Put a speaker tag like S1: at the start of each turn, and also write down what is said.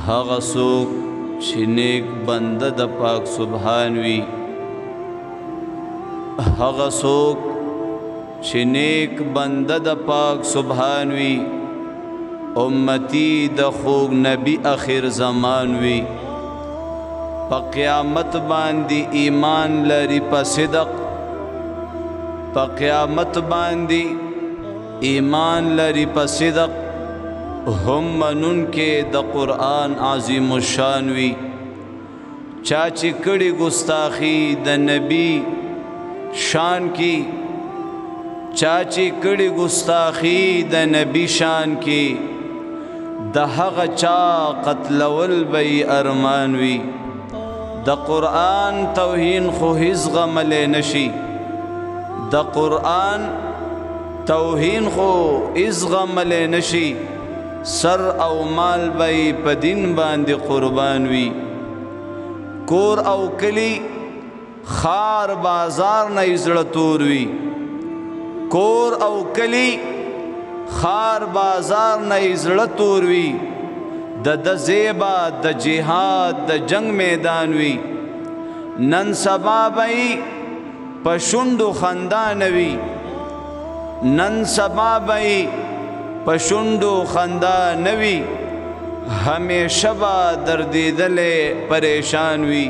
S1: هغه څوک چې نیک بنده د پاک سبحان وي، هغه څوک چې نیک بنده د پاک سبحان وي، امتی د خوږ نبی اخر زمان وي، په قیامت باندې ایمان لري په صدق، په قیامت باندې ایمان لري په صدق، هم منون کې د قرآن عظیم الشان وي، چا چې کړي ګستاخی د نبی شان کی، چا چې کړي ګستاخی د نبی شان کی، د هغه چا قتلول به ارمان وي، د قرآن توهین خو هیڅ غملی نشي، د قرآن توهین خو هیڅ غملی نشي، سر او مال به په دین باندې قربان وي، کور او کلی خار بازار نه زړه تور وي، کور او کلی خار بازار نه زړه تور وي، د زیبا د جهاد د جنگ میدان وي، نن سبا به په شونډو خندا نه وي، نن سبا به په شونډو خندا نه وي، همیشه به دردېدلی پریشان وي.